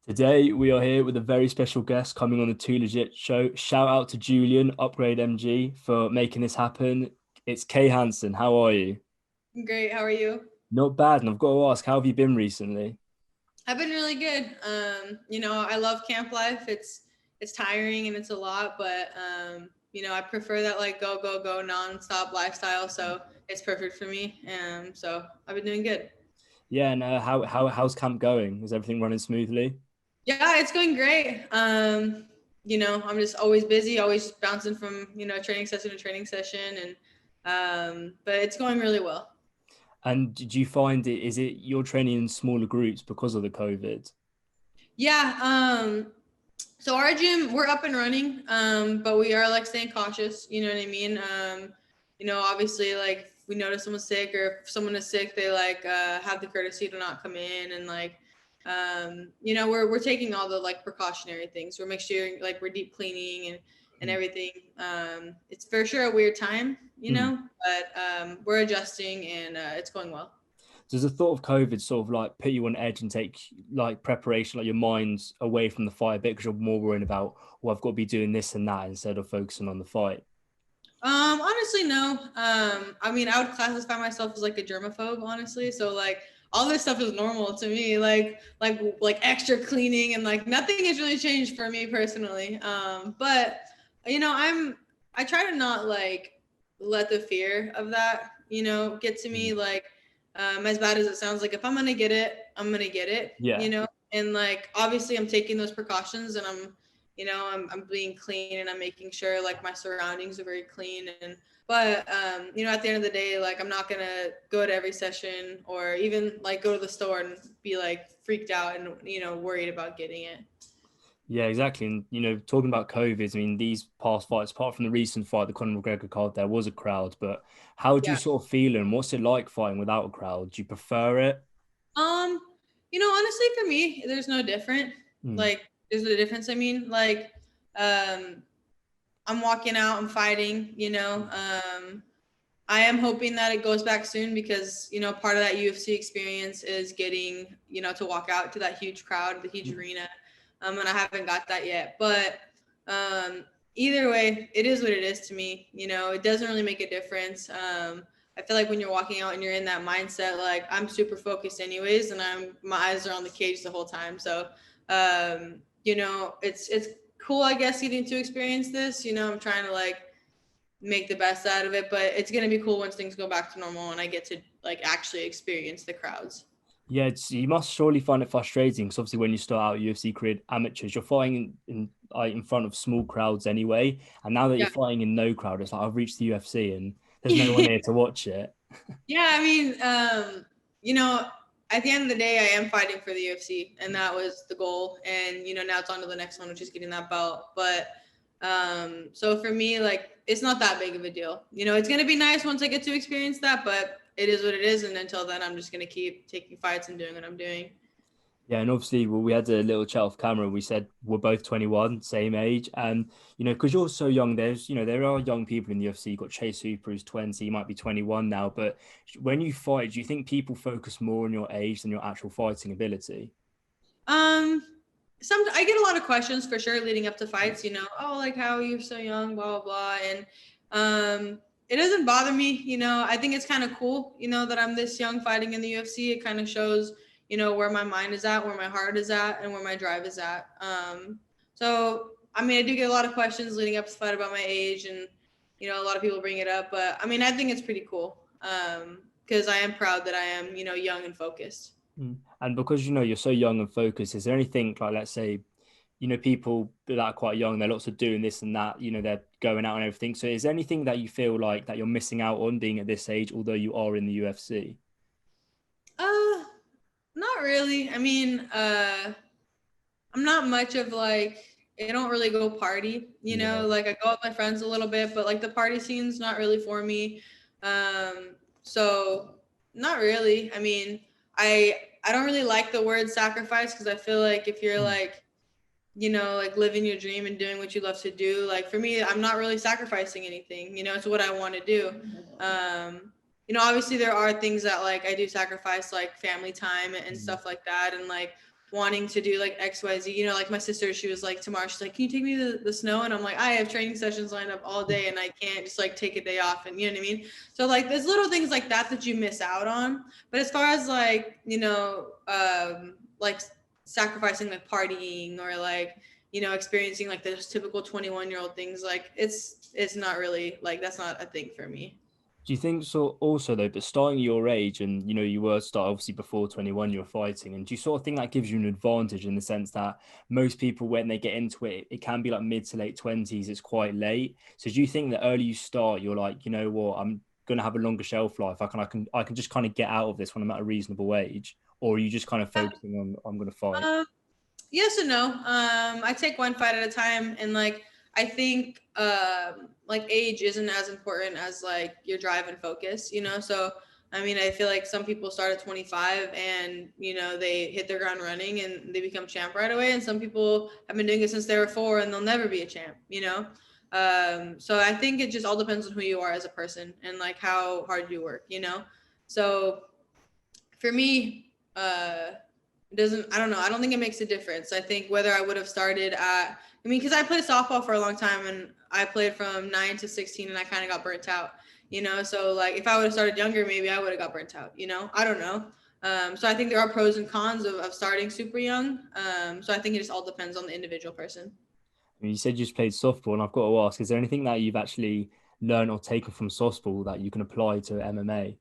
Today we are here with a very special guest coming on the Too Legit show. Shout out to Julian, Upgrade MG, for making this happen. It's Kay Hansen. How are you? Great. How are you? Not bad. And I've got to ask, how have you been recently? I've been really good. I love camp life. It's tiring and it's a lot, but I prefer that like go nonstop lifestyle. So it's perfect for me. So I've been doing good. Yeah, and how's camp going? Is everything running smoothly? Yeah, it's going great. I'm just always busy, always bouncing from training session to training session, and but it's going really well. And did you find it? Is it you're training in smaller groups because of the COVID? Yeah. So our gym, we're up and running, but we are like staying cautious. You know what I mean? Obviously, like if we notice someone's sick or if someone is sick, they like have the courtesy to not come in and like, we're taking all the like precautionary things. We're making sure like we're deep cleaning and Mm. everything. It's for sure a weird time, Mm. but we're adjusting and it's going well. Does the thought of COVID sort of like put you on edge and take like preparation, like your mind away from the fight a bit because you're more worried about, well, I've got to be doing this and that instead of focusing on the fight? Honestly, no. I mean, I would classify myself as like a germaphobe, honestly. So like all this stuff is normal to me, like extra cleaning and like nothing has really changed for me personally. But I try to not like let the fear of that, get to me. Mm. Like, as bad as it sounds, like if I'm gonna get it, I'm gonna get it, Yeah. and like obviously I'm taking those precautions and I'm being clean and I'm making sure like my surroundings are very clean. And but at the end of the day, like I'm not gonna go to every session or even like go to the store and be like freaked out and worried about getting it. Yeah, exactly. And talking about COVID, I mean, these past fights, apart from the recent fight, the Conor McGregor card, there was a crowd. But how do you Yeah. sort of feel and what's it like fighting without a crowd? Do you prefer it? Um, Honestly, for me, there's no different. Mm. Like, there's no difference. I mean, like, um, I'm walking out, I'm fighting. I am hoping that it goes back soon because part of that UFC experience is getting to walk out to that huge crowd, the huge arena, and I haven't got that yet. But um, either way, it is what it is to me. It doesn't really make a difference. I feel like when you're walking out and you're in that mindset, like I'm super focused anyways, and my eyes are on the cage the whole time. So it's cool, I guess, getting to experience this. I'm trying to like make the best out of it, but it's gonna be cool once things go back to normal and I get to like actually experience the crowds. Yeah, you must surely find it frustrating because obviously when you start out UFC career amateurs, you're fighting like in front of small crowds anyway. And now that you're Yeah. fighting in no crowd, it's like I've reached the UFC and there's no one here to watch it. Yeah, I mean, you know, at the end of the day, I am fighting for the UFC, and that was the goal. And now it's on to the next one, which is getting that belt. But so for me, like, it's not that big of a deal. It's gonna be nice once I get to experience that, but it is what it is. And until then, I'm just gonna keep taking fights and doing what I'm doing. Yeah, and obviously, well, we had a little chat off camera. We said we're both 21, same age, and because you're so young, there are young people in the UFC. You've got Chase Hooper, who's 20, he might be 21 now. But when you fight, do you think people focus more on your age than your actual fighting ability? Um, I get a lot of questions for sure leading up to fights. Oh, like how you're so young, blah blah blah, and it doesn't bother me. I think it's kind of cool. That I'm this young fighting in the UFC. It kind of shows where my mind is at, where my heart is at, and where my drive is at. So I mean, I do get a lot of questions leading up to the fight about my age, and a lot of people bring it up. But I mean, I think it's pretty cool. Because I am proud that I am young and focused. Mm. And because you're so young and focused, is there anything like, let's say, people that are quite young, they're lots of doing this and that, they're going out and everything. So is there anything that you feel like that you're missing out on being at this age, although you are in the UFC? Uh, Not really. I mean, I'm not much of like I don't really go party, Yeah. like I go with my friends a little bit, but like the party scene's not really for me. So not really. I mean, I don't really like the word sacrifice because I feel like if you're Mm. like like living your dream and doing what you love to do. Like for me, I'm not really sacrificing anything, it's what I want to do. Obviously there are things that like I do sacrifice like family time and stuff like that. And like, wanting to do like XYZ, you know, like my sister, she was like, tomorrow, she's like, can you take me to the snow? And I'm like, I have training sessions lined up all day and I can't just like take a day off. And you know what I mean? So like there's little things like that you miss out on. But as far as like, you know, like sacrificing like partying or like, you know, experiencing like those typical 21-year-old things, like it's not really like, that's not a thing for me. Do you think so also though, but starting your age and you know, you were start obviously before 21, you were fighting, and do you sort of think that gives you an advantage in the sense that most people when they get into it, it can be like mid to late 20s, it's quite late. So do you think the earlier you start, you're like, you know what, I'm gonna have a longer shelf life. I can just kind of get out of this when I'm at a reasonable age, or are you just kind of focusing on I'm gonna fight? Yes and no. I take one fight at a time, and like I think like age isn't as important as like your drive and focus, you know. So I mean, I feel like some people start at 25 and you know they hit their ground running and they become champ right away, and some people have been doing it since they were 4 and they'll never be a champ, you know. So I think it just all depends on who you are as a person and like how hard you work, you know. So for me, it doesn't, I don't know, I don't think it makes a difference. I think whether I would have started at, I mean, because I played softball for a long time and I played from 9 to 16 and I kind of got burnt out, you know. So like if I would have started younger, maybe I would have got burnt out, you know. I don't know. So I think there are pros and cons of starting super young. So I think it just all depends on the individual person. I mean, you said you just played softball, and I've got to ask, is there anything that you've actually learned or taken from softball that you can apply to MMA?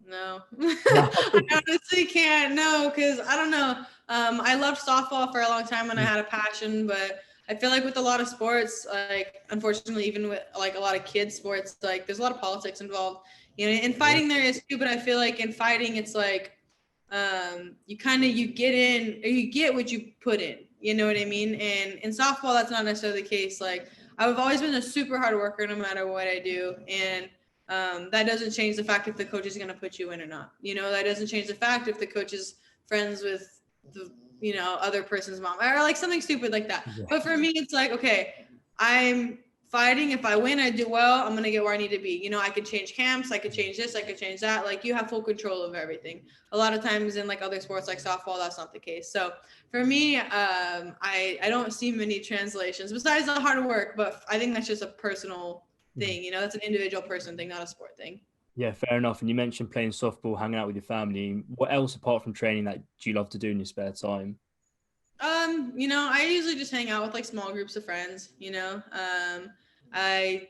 No, No. I honestly can't. No, because I don't know. I loved softball for a long time when I had a passion, but I feel like with a lot of sports, like unfortunately, even with like a lot of kids sports, like there's a lot of politics involved. You know, in fighting there is too, but I feel like in fighting, it's like you kind of you get in or you get what you put in. You know what I mean? And in softball, that's not necessarily the case. Like I've always been a super hard worker, no matter what I do, and that doesn't change the fact if the coach is going to put you in or not. You know, that doesn't change the fact if the coach is friends with the, you know, other person's mom or like something stupid like that. Yeah. But for me, it's like, okay, I'm fighting. If I win, I do well, I'm going to get where I need to be. You know, I could change camps. I could change this. I could change that. Like you have full control of everything. A lot of times in like other sports like softball, that's not the case. So for me, I don't see many translations besides the hard work, but I think that's just a personal thing. You know, that's an individual person thing, not a sport thing. Yeah, fair enough. And you mentioned playing softball, hanging out with your family. What else apart from training that do you love to do in your spare time? You know, I usually just hang out with like small groups of friends, you know. I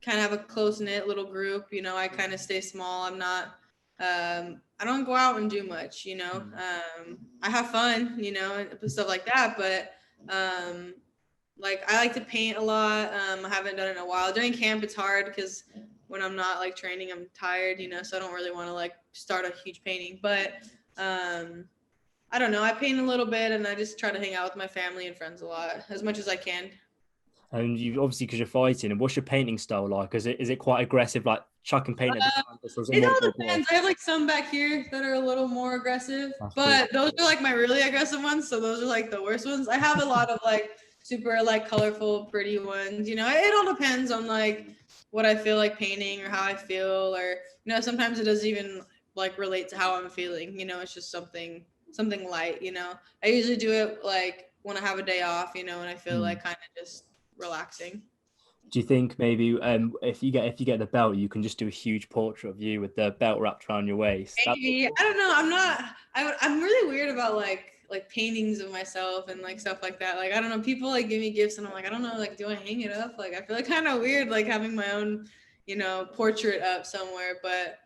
kind of have a close knit little group, you know, I kind of stay small. I'm not I don't go out and do much, you know. I have fun, you know, and stuff like that, but like I like to paint a lot. I haven't done it in a while. During camp it's hard because when I'm not like training, I'm tired, you know, so I don't really want to like start a huge painting. But um I don't know. I paint a little bit and I just try to hang out with my family and friends a lot as much as I can. And you obviously because you're fighting. And what's your painting style like? Is it quite aggressive, like chucking paint at the canvas, or is it It more? all depends. I have like some back here that are a little more aggressive, That's cool. but those are like my really aggressive ones. So those are like the worst ones. I have a lot of like super like colorful, pretty ones. You know, it all depends on like what I feel like painting or how I feel, or you know, sometimes it doesn't even like relate to how I'm feeling. You know, it's just something light. You know, I usually do it like when I have a day off. You know, and I feel Hmm. like kind of just relaxing. Do you think maybe if you get the belt, you can just do a huge portrait of you with the belt wrapped around your waist? Maybe. I don't know. I'm not. I'm really weird about like paintings of myself and like stuff like that. Like I don't know. People like give me gifts and I'm like I don't know. Like do I hang it up? Like I feel like kind of weird like having my own you know portrait up somewhere. But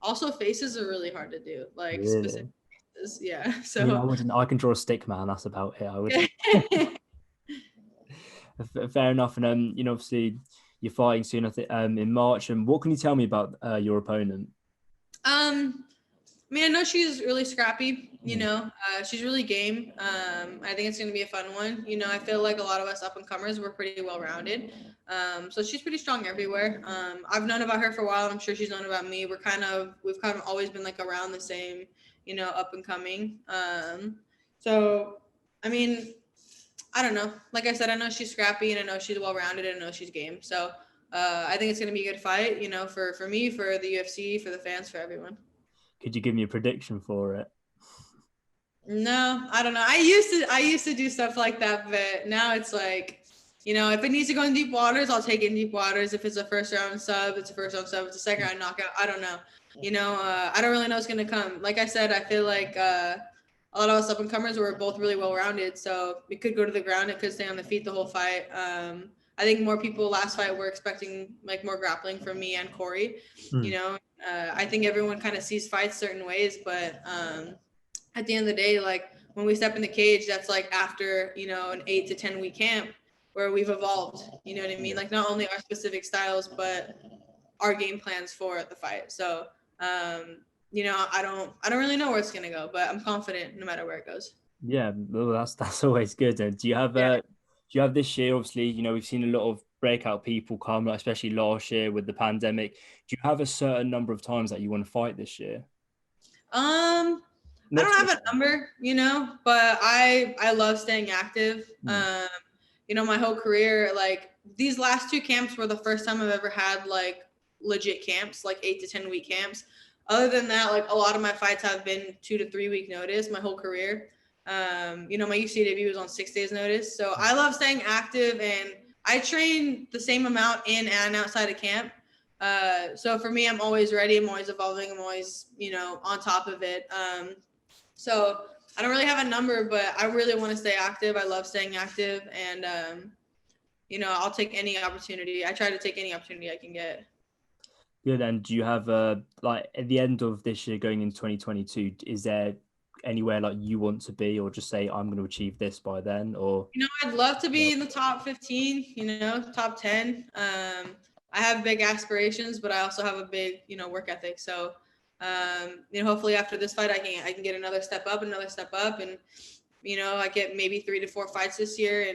also faces are really hard to do. Like specific Really? faces. Yeah. I mean, I So. wouldn't. I can draw a stick man. That's about it. I wouldn't. Fair enough. And obviously you're fighting soon. I think in March. And what can you tell me about your opponent? I mean, I know she's really scrappy, you Mm. know, she's really game. I think it's going to be a fun one. You know, I feel like a lot of us up and comers were pretty well rounded. So she's pretty strong everywhere. I've known about her for a while. And I'm sure she's known about me. We've kind of always been like around the same, you know, up and coming. So, I mean, I don't know. Like I said, I know she's scrappy and I know she's well rounded and I know she's game. So, I think it's going to be a good fight, you know, for me, for the UFC, for the fans, for everyone. Could you give me a prediction for it? No, I don't know. I used to do stuff like that, but now it's like, if it needs to go in deep waters, I'll take it in deep waters. If it's a first round sub, it's a first round sub. If it's a second round knockout, I don't know. I don't really know what's gonna come. Like I said, I feel like a lot of us up and comers were both really well rounded, so it could go to the ground, it could stay on the feet the whole fight. I think more people last fight were expecting like more grappling from me and Corey. I think everyone kind of sees fights certain ways, but at the end of the day, like when we step in the cage, that's like after, an 8 to 10 week camp where we've evolved, you know what I mean? Like not only our specific styles, but our game plans for the fight. So, I don't really know where it's going to go, but I'm confident no matter where it goes. Yeah, well, that's always good. And do you have this year? Obviously, we've seen a lot of breakout people come, like, especially last year with the pandemic. Do you have a certain number of times that you want to fight this year? I don't have a number, but I love staying active. My whole career, like these last 2 camps were the first time I've ever had like legit camps, like 8 to 10 week camps. Other than that, like a lot of my fights have been 2 to 3 week notice my whole career. My UFC debut was on 6 days notice. So I love staying active, and I train the same amount in and outside of camp. So for me, I'm always ready. I'm always evolving. I'm always, on top of it. So I don't really have a number, but I really want to stay active. I love staying active, and I'll take any opportunity. I try to take any opportunity I can get. Good. And do you have like at the end of this year going into 2022, is there anywhere like you want to be, or just say I'm going to achieve this by then? Or I'd love to be in the top 15, top 10. I have big aspirations, but I also have a big, work ethic. So hopefully after this fight I can get another step up, and I get maybe 3 to 4 fights this year,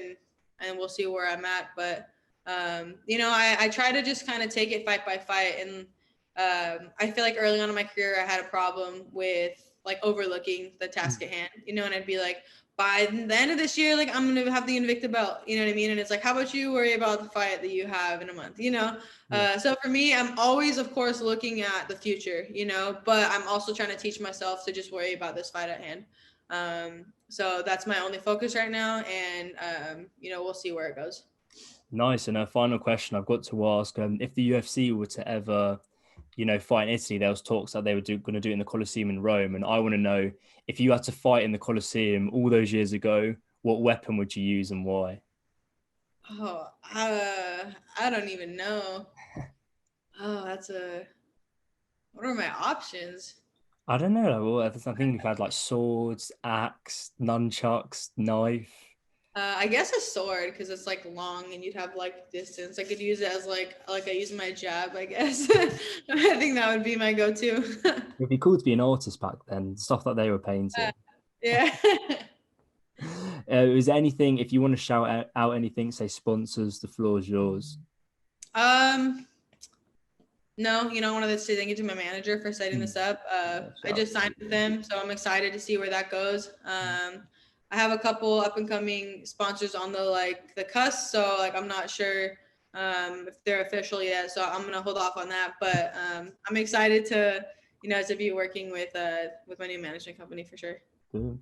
and we'll see where I'm at. But I try to just kind of take it fight by fight, and I feel like early on in my career I had a problem with like overlooking the task at hand, and I'd be like, by the end of this year, like I'm gonna have the Invicta belt, you know what I mean? And it's like, how about you worry about the fight that you have in a month, So for me, I'm always, of course, looking at the future, but I'm also trying to teach myself to just worry about this fight at hand. So that's my only focus right now, and we'll see where it goes. Nice. And a final question I've got to ask: if the UFC were to ever, fight in Italy, there was talks that they were going to do it in the Colosseum in Rome, and I want to know, if you had to fight in the Colosseum all those years ago, what weapon would you use and why? Oh, I don't even know. Oh, what are my options? I don't know. I think we've had like swords, axe, nunchucks, knife. I guess a sword, because it's like long and you'd have like distance. I could use it as like I use my jab, I guess. I think that would be my go-to. It'd be cool to be an artist back then, stuff that they were painting. Yeah. Is there anything, if you want to shout out anything, say sponsors, the floor is yours. No, I wanted to say thank you to my manager for setting this up. I just signed with them, so I'm excited to see where that goes. I have a couple up and coming sponsors on the cusp, so like I'm not sure if they're official yet, so I'm gonna hold off on that. But I'm excited to be working with my new management company for sure. Cool.